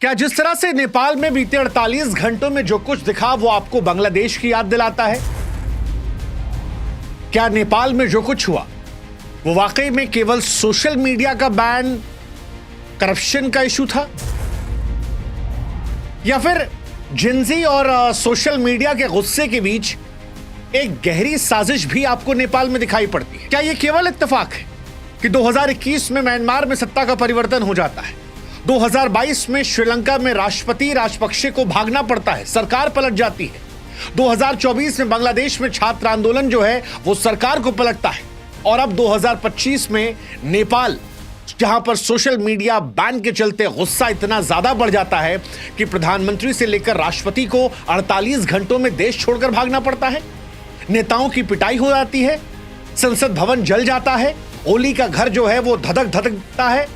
क्या जिस तरह से नेपाल में बीते 48 घंटों में जो कुछ दिखा वो आपको बांग्लादेश की याद दिलाता है? क्या नेपाल में जो कुछ हुआ वो वाकई में केवल सोशल मीडिया का बैन, करप्शन का इशू था, या फिर जिंजी और सोशल मीडिया के गुस्से के बीच एक गहरी साजिश भी आपको नेपाल में दिखाई पड़ती है? क्या यह केवल इत्तेफाक है कि 2021 में म्यांमार में सत्ता का परिवर्तन हो जाता है, 2022 में श्रीलंका में राष्ट्रपति राजपक्षे को भागना पड़ता है, सरकार पलट जाती है, 2024 में बांग्लादेश में छात्र आंदोलन जो है वो सरकार को पलटता है, और अब 2025 में नेपाल, जहां पर सोशल मीडिया बैन के चलते गुस्सा इतना ज्यादा बढ़ जाता है कि प्रधानमंत्री से लेकर राष्ट्रपति को 48 घंटों में देश छोड़कर भागना पड़ता है, नेताओं की पिटाई हो जाती है, संसद भवन जल जाता है, ओली का घर जो है वो धधक धधकता है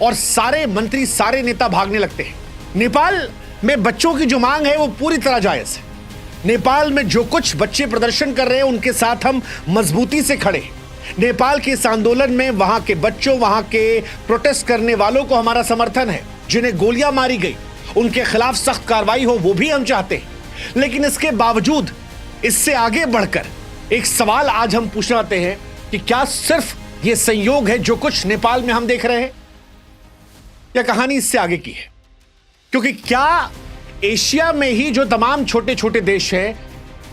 और सारे मंत्री, सारे नेता भागने लगते हैं। नेपाल में बच्चों की जो मांग है वो पूरी तरह जायज है। नेपाल में जो कुछ बच्चे प्रदर्शन कर रहे हैं उनके साथ हम मजबूती से खड़े हैं। नेपाल के इस आंदोलन में वहां के बच्चों, वहां के प्रोटेस्ट करने वालों को हमारा समर्थन है। जिन्हें गोलियां मारी गई उनके खिलाफ सख्त कार्रवाई हो वो भी हम चाहते हैं। लेकिन इसके बावजूद इससे आगे बढ़कर एक सवाल आज हम पूछना चाहते हैं कि क्या सिर्फ ये संयोग है जो कुछ नेपाल में हम देख रहे हैं, या कहानी इससे आगे की है? क्योंकि क्या एशिया में ही जो तमाम छोटे छोटे देश हैं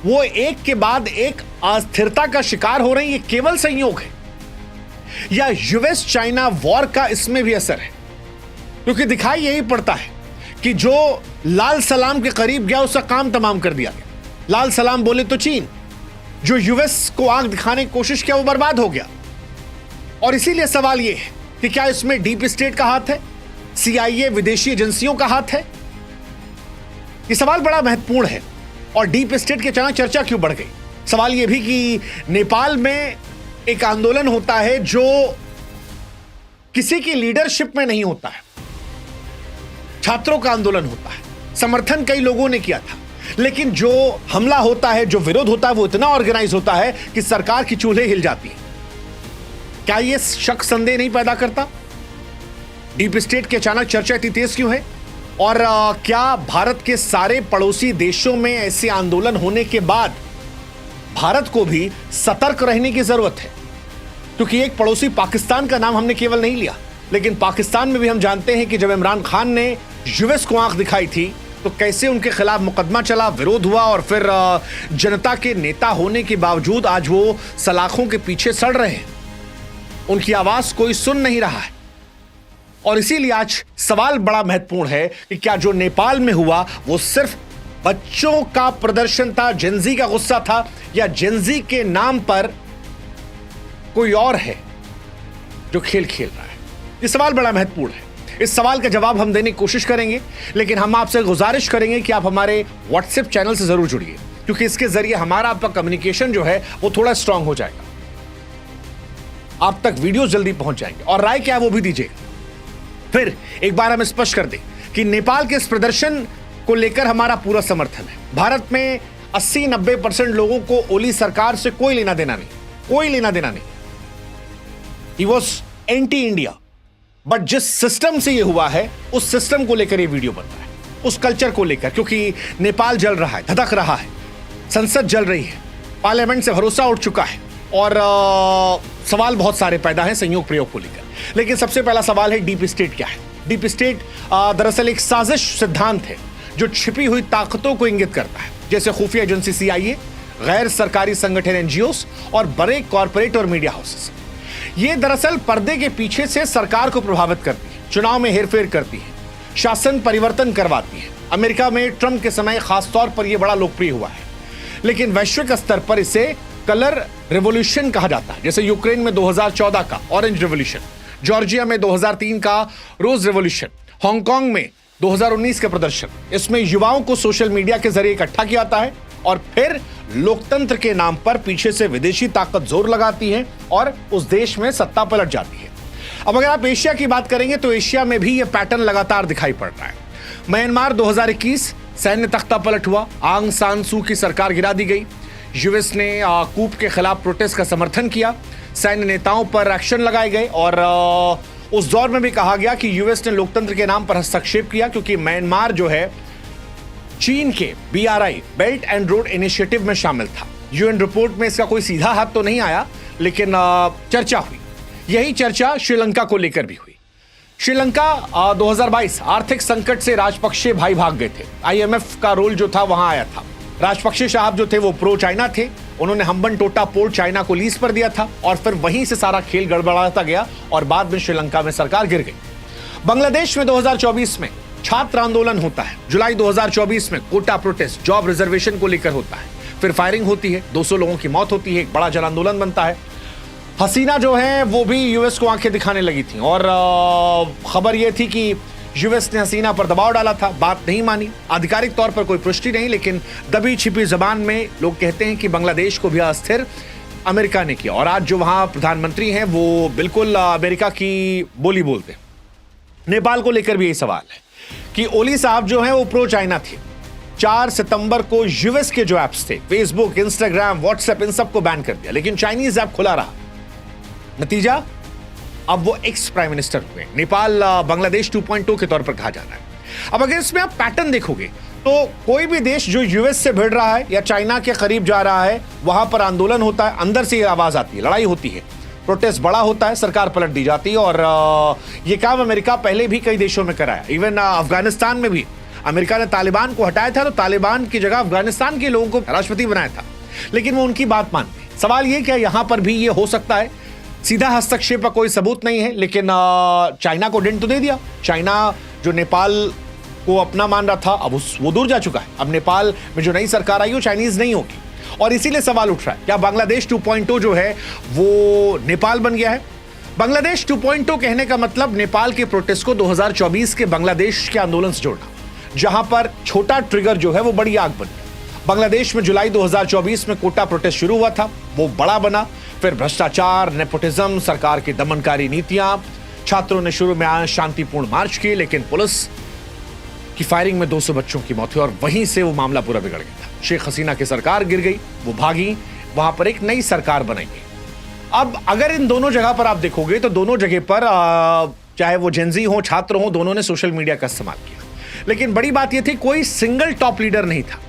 वो एक के बाद एक अस्थिरता का शिकार हो रहे हैं, ये केवल संयोग है, या यूएस चाइना वॉर का इसमें भी असर है? क्योंकि दिखाई यही पड़ता है कि जो लाल सलाम के करीब गया उसका काम तमाम कर दिया गया। लाल सलाम बोले तो चीन, जो यूएस को आंख दिखाने की कोशिश किया वो बर्बाद हो गया। और इसीलिए सवाल यह है कि क्या इसमें डीप स्टेट का हाथ है, सीआईए विदेशी एजेंसियों का हाथ है? यह सवाल बड़ा महत्वपूर्ण है। और डीप स्टेट की अचानक चर्चा क्यों बढ़ गई? सवाल यह भी कि नेपाल में एक आंदोलन होता है जो किसी की लीडरशिप में नहीं होता है, छात्रों का आंदोलन होता है, समर्थन कई लोगों ने किया था, लेकिन जो हमला होता है, जो विरोध होता है वो इतना ऑर्गेनाइज होता है कि सरकार की चूल्हे हिल जाती है। क्या यह शक संदेह नहीं पैदा करता? डीप स्टेट की अचानक चर्चा इतनी तेज क्यों है? और क्या भारत के सारे पड़ोसी देशों में ऐसे आंदोलन होने के बाद भारत को भी सतर्क रहने की जरूरत है? क्योंकि एक पड़ोसी पाकिस्तान का नाम हमने केवल नहीं लिया, लेकिन पाकिस्तान में भी हम जानते हैं कि जब इमरान खान ने यूएस को आंख दिखाई थी तो कैसे उनके खिलाफ मुकदमा चला, विरोध हुआ, और फिर जनता के नेता होने के बावजूद आज वो सलाखों के पीछे सड़ रहे हैं, उनकी आवाज कोई सुन नहीं रहा है। और इसीलिए आज सवाल बड़ा महत्वपूर्ण है कि क्या जो नेपाल में हुआ वो सिर्फ बच्चों का प्रदर्शन था, जेंजी का गुस्सा था, या जेंजी के नाम पर कोई और है जो खेल खेल रहा है? ये सवाल बड़ा महत्वपूर्ण है। इस सवाल का जवाब हम देने की कोशिश करेंगे, लेकिन हम आपसे गुजारिश करेंगे कि आप हमारे व्हाट्सएप चैनल से जरूर जुड़िए, क्योंकि इसके जरिए हमारा आपका कम्युनिकेशन जो है वो थोड़ा स्ट्रांग हो जाएगा, आप तक वीडियो जल्दी पहुंच जाएंगे, और राय क्या है वो भी दीजिएगा। फिर एक बार हम स्पष्ट कर दें कि नेपाल के इस प्रदर्शन को लेकर हमारा पूरा समर्थन है। भारत में 80-90% लोगों को ओली सरकार से कोई लेना देना नहीं, कोई लेना देना नहीं। He was anti India, but जिस सिस्टम से ये हुआ है उस सिस्टम को लेकर ये वीडियो बन रहा है, उस कल्चर को लेकर, क्योंकि नेपाल जल रहा है, धधक रहा है, संसद जल रही है, पार्लियामेंट से भरोसा उठ चुका है, और सवाल बहुत सारे पैदा हैं संयोग प्रयोग को लेकर। लेकिन सबसे पहला सवाल है डीप स्टेट क्या है? डीप स्टेट दरअसल एक साजिश सिद्धांत है जो छिपी हुई ताकतों को इंगित करता है, जैसे खुफिया एजेंसी सीआईए, गैर सरकारी संगठन एनजीओस और बड़े कॉर्पोरेट और मीडिया हाउसेस। ये दरअसल पर्दे के पीछे से सरकार को प्रभावित करती है, चुनाव में हेरफेर करती है, शासन परिवर्तन करवाती है। अमेरिका में ट्रंप के समय खासतौर पर यह बड़ा लोकप्रिय हुआ है, लेकिन वैश्विक स्तर पर इसे कलर रिवॉल्यूशन कहा जाता है, जैसे यूक्रेन में 2014 का ऑरेंज रिवॉल्यूशन, जॉर्जिया में 2003 का रोज रिवॉल्यूशन, हांगकांग में 2019 का प्रदर्शन। इसमें युवाओं को सोशल मीडिया के जरिए इकट्ठा किया जाता है और फिर लोकतंत्र के नाम पर पीछे से विदेशी ताकत जोर लगाती है और उस देश में सत्ता पलट जाती है। अब अगर आप एशिया की बात करेंगे तो एशिया में भी यह पैटर्न लगातार दिखाई पड़ रहा है। म्यांमार 2021 सैन्य तख्ता पलट हुआ, आंग सान सू की सरकार गिरा दी गई, यूएस ने कूप के खिलाफ प्रोटेस्ट का समर्थन किया, सैन्य नेताओं पर एक्शन लगाए गए और उस दौर में भी कहा गया कि यूएस ने लोकतंत्र के नाम पर हस्तक्षेप किया, क्योंकि म्यांमार जो है चीन के BRI belt and road initiative में शामिल था। यूएन रिपोर्ट में इसका कोई सीधा हाथ तो नहीं आया, लेकिन चर्चा हुई। यही चर्चा श्रीलंका को लेकर भी हुई। श्रीलंका 2022 आर्थिक संकट से राजपक्षे भाई भाग गए थे। IMF का रोल जो था वहां आया था। राजपक्षे साहब जो थे वो प्रो चाइना थे। उन्होंने हम्बन टोटा पोर्ट चाइना को लीज पर दिया था और फिर वहीं से सारा खेल गड़बड़ाता गया और बाद में श्रीलंका में सरकार गिर गई। बांग्लादेश में 2024 में छात्र आंदोलन होता है। जुलाई 2024 में कोटा प्रोटेस्ट जॉब रिजर्वेशन को लेकर होता है। फिर फायरिंग होती है, 200 लोगों की मौत होती है, एक बड़ा जन आंदोलन बनता है। हसीना जो है वो भी यूएस को आंखें दिखाने लगी थी और खबर यह थी कि यूएस ने हसीना पर दबाव डाला था, बात नहीं मानी। आधिकारिक तौर पर कोई पुष्टि नहीं, लेकिन दबी छिपी जबान में लोग कहते हैं कि बांग्लादेश को भी अस्थिर अमेरिका ने किया। और आज जो वहां प्रधानमंत्री हैं वो बिल्कुल अमेरिका की बोली बोलते हैं। नेपाल को लेकर भी यही सवाल है कि ओली साहब जो हैं वो प्रो चाइना थे। 4 सितंबर को यूएस के जो ऐप्स थे, फेसबुक, इंस्टाग्राम, व्हाट्सएप, इन सबको बैन कर दिया, लेकिन चाइनीज ऐप खुला रहा। नतीजा, अब वो एक्स प्राइम मिनिस्टर हुए। नेपाल बांग्लादेश 2.0 के तौर पर कहा जा रहा है। अब अगर इसमें आप पैटर्न देखोगे तो कोई भी देश जो यूएस से भिड़ रहा है या चाइना के करीब जा रहा है, वहां पर आंदोलन होता है, अंदर से आवाज आती है, लड़ाई होती है, प्रोटेस्ट बड़ा होता है, सरकार पलट दी जाती है। और ये काम अमेरिका पहले भी कई देशों में कराया। इवन अफगानिस्तान में भी अमेरिका ने तालिबान को हटाया था, तो तालिबान की जगह अफगानिस्तान के लोगों को राष्ट्रपति बनाया था, लेकिन वो उनकी बात मानते। सवाल ये क्या यहां पर भी ये हो सकता है? सीधा हस्तक्षेप का कोई सबूत नहीं है, लेकिन चाइना को डेंट तो दे दिया। चाइना जो नेपाल को अपना मान रहा था, अब वो दूर जा चुका है। अब नेपाल में जो नई सरकार आई वो चाइनीज नहीं होगी, और इसीलिए सवाल उठ रहा है क्या बांग्लादेश 2.0 जो है वो नेपाल बन गया है? बांग्लादेश 2.0 कहने का मतलब नेपाल के प्रोटेस्ट को 2024 के बांग्लादेश के आंदोलन से जोड़ना, जहां पर छोटा ट्रिगर जो है वो बड़ी आग बन गया। बांग्लादेश में जुलाई 2024 में कोटा प्रोटेस्ट शुरू हुआ था, वो बड़ा बना। फिर भ्रष्टाचार, नेपोटिज्म, सरकार की दमनकारी नीतियां। छात्रों ने शुरू में शांतिपूर्ण मार्च किए, लेकिन पुलिस की फायरिंग में 200 बच्चों की मौत हुई और वहीं से वो मामला पूरा बिगड़ गया था। शेख हसीना की सरकार गिर गई, वो भागी, वहां पर एक नई सरकार बनाई गई। अब अगर इन दोनों जगह पर आप देखोगे तो दोनों जगह पर चाहे वो जेनजी हो, छात्र हो, दोनों ने सोशल मीडिया का इस्तेमाल किया। लेकिन बड़ी बात यह थी कोई सिंगल टॉप लीडर नहीं था,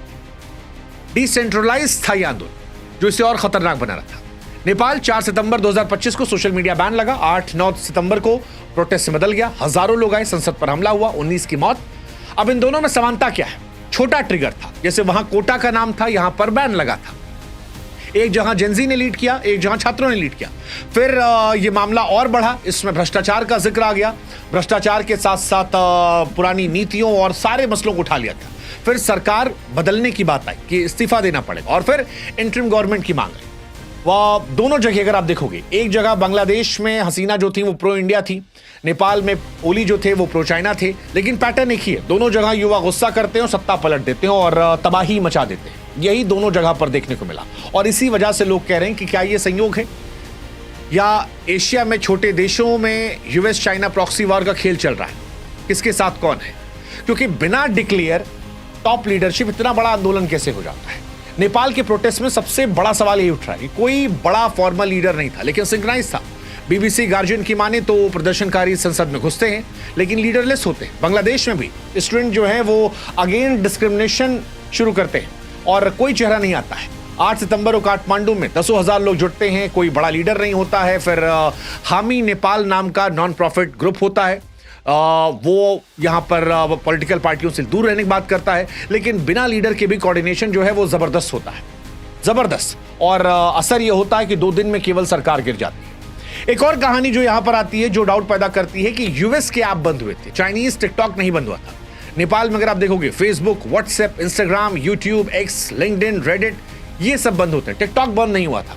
डिसेंट्रलाइज था यह आंदोलन, जो इसे और खतरनाक बना रहा था। नेपाल 4 सितंबर 2025 को सोशल मीडिया बैन लगा। 8-9 सितंबर को प्रोटेस्ट से बदल गया, हजारों लोग आए, संसद पर हमला हुआ, 19 की मौत। अब इन दोनों में समानता क्या है? छोटा ट्रिगर था, जैसे वहां कोटा का नाम था, यहां पर बैन लगा था। एक जहां जेनजी ने लीड किया, एक जहां छात्रों ने लीड किया। फिर यह मामला और बढ़ा, इसमें भ्रष्टाचार का जिक्र आ गया। भ्रष्टाचार के साथ साथ पुरानी नीतियों और सारे मसलों को उठा लिया था। फिर सरकार बदलने की बात आई कि इस्तीफा देना पड़ेगा, और फिर इंटरिम गवर्नमेंट की मांग आई। वह दोनों जगह अगर आप देखोगे, एक जगह बांग्लादेश में हसीना जो थी वो प्रो इंडिया थी, नेपाल में ओली जो थे वो प्रो चाइना थे, लेकिन पैटर्न एक ही है। दोनों जगह युवा गुस्सा करते हैं, सत्ता पलट देते हैं और तबाही मचा देते हैं। यही दोनों जगह पर देखने को मिला, और इसी वजह से लोग कह रहे हैं कि क्या ये संयोग है, या एशिया में छोटे देशों में यूएस चाइना प्रॉक्सी वॉर का खेल चल रहा है, किसके साथ कौन है? क्योंकि बिना डिक्लेयर टॉप लीडरशिप इतना बड़ा आंदोलन कैसे हो जाता है? नेपाल के प्रोटेस्ट में सबसे बड़ा सवाल यही उठ रहा है कि कोई बड़ा फॉर्मल लीडर नहीं था, लेकिन सिंक्रोनाइज था। बीबीसी गार्जियन की माने तो प्रदर्शनकारी संसद में घुसते हैं, लेकिन लीडरलेस होते हैं। बांग्लादेश में भी स्टूडेंट जो है वो अगेन डिस्क्रिमिनेशन शुरू करते हैं और कोई चेहरा नहीं आता है। 8 सितंबर को काठमांडू में 10,000 लोग जुटते हैं, कोई बड़ा लीडर नहीं होता है। फिर हामी नेपाल नाम का नॉन प्रॉफिट ग्रुप होता है, वो यहाँ पर पॉलिटिकल पार्टियों से दूर रहने की बात करता है, लेकिन बिना लीडर के भी कोऑर्डिनेशन जो है वो जबरदस्त होता है, जबरदस्त। और असर ये होता है कि 2 दिन में केवल सरकार गिर जाती है। एक और कहानी जो यहां पर आती है, जो डाउट पैदा करती है कि यूएस के ऐप बंद हुए थे, चाइनीज टिकटॉक नहीं बंद हुआ था। नेपाल में अगर आप देखोगे Facebook, WhatsApp, Instagram, YouTube, x, LinkedIn, Reddit, ये सब बंद होते हैं, टिकटॉक बंद नहीं हुआ था।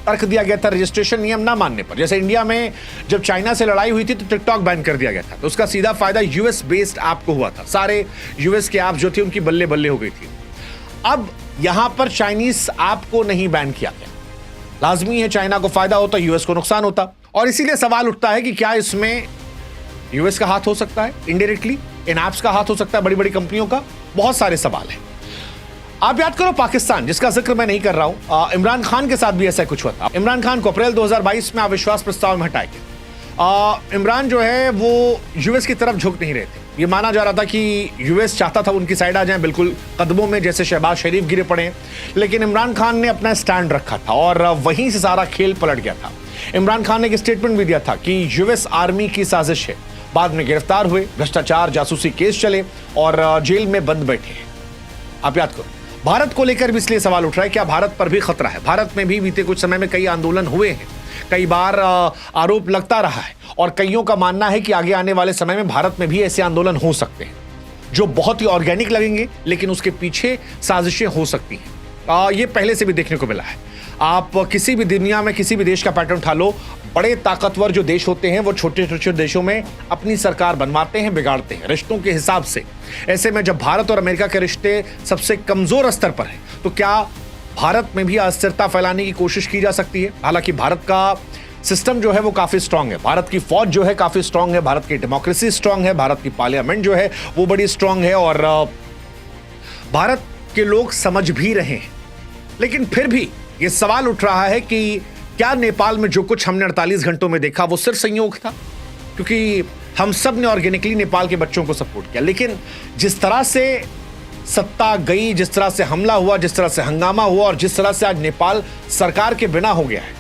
तर्क दिया गया था रजिस्ट्रेशन नियम ना मानने पर। जैसे इंडिया में जब चाइना से लड़ाई हुई थी तो टिकटॉक बैन कर दिया गया था, तो उसका सीधा फायदा यूएस बेस्ड ऐप को हुआ था। सारे यूएस के ऐप जो थे उनकी बल्ले बल्ले हो गई थी। अब यहां पर चाइनीज ऐप को नहीं बैन किया गया। लाजमी है, चाइना को फायदा होता, यूएस को नुकसान होता, और इसीलिए सवाल उठता है कि क्या इसमें यूएस का हाथ हो सकता है इनडायरेक्टली, इन ऐप्स का हाथ हो सकता है, बड़ी बड़ी कंपनियों का। बहुत सारे सवाल हैं। आप याद करो पाकिस्तान, जिसका जिक्र मैं नहीं कर रहा हूं, इमरान खान के साथ भी ऐसा कुछ हुआ था। इमरान खान को अप्रैल 2022 में अविश्वास प्रस्ताव में हटाया गया। इमरान जो है वो यूएस की तरफ झुक नहीं रहे थे। ये माना जा रहा था कि यूएस चाहता था उनकी साइड आ जाए, बिल्कुल कदमों में जैसे शहबाज शरीफ गिरे पड़े, लेकिन इमरान खान ने अपना स्टैंड रखा था और वहीं से सारा खेल पलट गया था। इमरान खान ने एक स्टेटमेंट भी दिया था कि यूएस आर्मी की साजिश है। बाद में गिरफ्तार हुए, भ्रष्टाचार जासूसी केस चले और जेल में बंद बैठे हैं। आप याद करो, भारत को लेकर भी इसलिए सवाल उठ रहा है, क्या भारत पर भी खतरा है? भारत में भी बीते कुछ समय में कई आंदोलन हुए हैं, कई बार आरोप लगता रहा है और कईयों का मानना है कि आगे आने वाले समय में भारत में भी ऐसे आंदोलन हो सकते हैं जो बहुत ही ऑर्गेनिक लगेंगे, लेकिन उसके पीछे साजिशें हो सकती हैं। ये पहले से भी देखने को मिला है। आप किसी भी दुनिया में किसी भी देश का पैटर्न उठा लो, बड़े ताकतवर जो देश होते हैं वो छोटे छोटे देशों में अपनी सरकार बनवाते हैं, बिगाड़ते हैं रिश्तों के हिसाब से। ऐसे में जब भारत और अमेरिका के रिश्ते सबसे कमजोर स्तर पर है, तो क्या भारत में भी अस्थिरता फैलाने की कोशिश की जा सकती है? हालांकि भारत का सिस्टम जो है वो काफी स्ट्रांग है, भारत की फौज जो है काफी स्ट्रांग है, भारत की डेमोक्रेसी स्ट्रांग है, भारत की पार्लियामेंट जो है वो बड़ी स्ट्रांग है और भारत के लोग समझ भी रहे हैं। लेकिन फिर भी ये सवाल उठ रहा है कि क्या नेपाल में जो कुछ हमने 48 घंटों में देखा वो सिर्फ संयोग था? क्योंकि हम सब ने ऑर्गेनिकली नेपाल के बच्चों को सपोर्ट किया, लेकिन जिस तरह से सत्ता गई, जिस तरह से हमला हुआ, जिस तरह से हंगामा हुआ और जिस तरह से आज नेपाल सरकार के बिना हो गया है,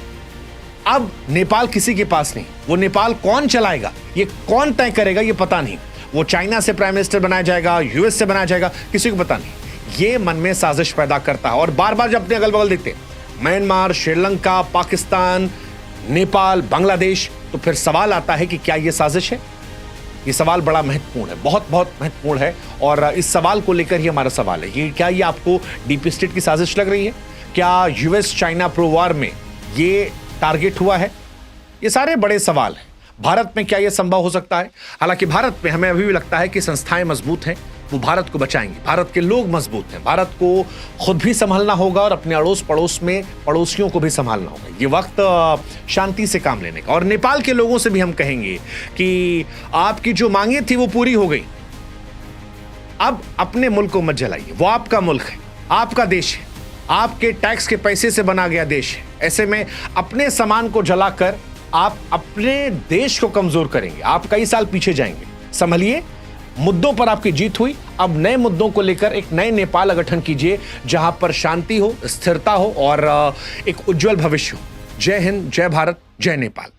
अब नेपाल किसी के पास नहीं। वो नेपाल कौन चलाएगा, ये कौन तय करेगा, ये पता नहीं। वो चाइना से प्राइम मिनिस्टर बनाया जाएगा, यूएस से बनाया जाएगा, किसी को पता नहीं। ये मन में साजिश पैदा करता है और बार बार जब अपने अगल बगल देखते हैं, म्यांमार, श्रीलंका, पाकिस्तान, नेपाल, बांग्लादेश, तो फिर सवाल आता है कि क्या ये साजिश है? ये सवाल बड़ा महत्वपूर्ण है, बहुत बहुत महत्वपूर्ण है और इस सवाल को लेकर ही हमारा सवाल है। ये क्या ये आपको डीप स्टेट की साजिश लग रही है? क्या यूएस चाइना प्रो वॉर में ये टारगेट हुआ है? ये सारे बड़े सवाल हैं। भारत में क्या यह संभव हो सकता है? हालांकि भारत में हमें अभी भी लगता है कि संस्थाएं मजबूत हैं, वो भारत को बचाएंगी, भारत के लोग मजबूत हैं, भारत को खुद भी संभालना होगा और अपने अड़ोस पड़ोस में पड़ोसियों को भी संभालना होगा। ये वक्त शांति से काम लेने का। और नेपाल के लोगों से भी हम कहेंगे कि आपकी जो मांगे थी वो पूरी हो गई, अब अपने मुल्क को मत जलाइए। वो आपका मुल्क है, आपका देश है, आपके टैक्स के पैसे से बना गया देश है। ऐसे में अपने सामान को जलाकर आप अपने देश को कमजोर करेंगे, आप कई साल पीछे जाएंगे। संभलिए, मुद्दों पर आपकी जीत हुई, अब नए मुद्दों को लेकर एक नए नेपाल का गठन कीजिए जहां पर शांति हो, स्थिरता हो और एक उज्जवल भविष्य हो। जय हिंद, जय भारत, जय नेपाल।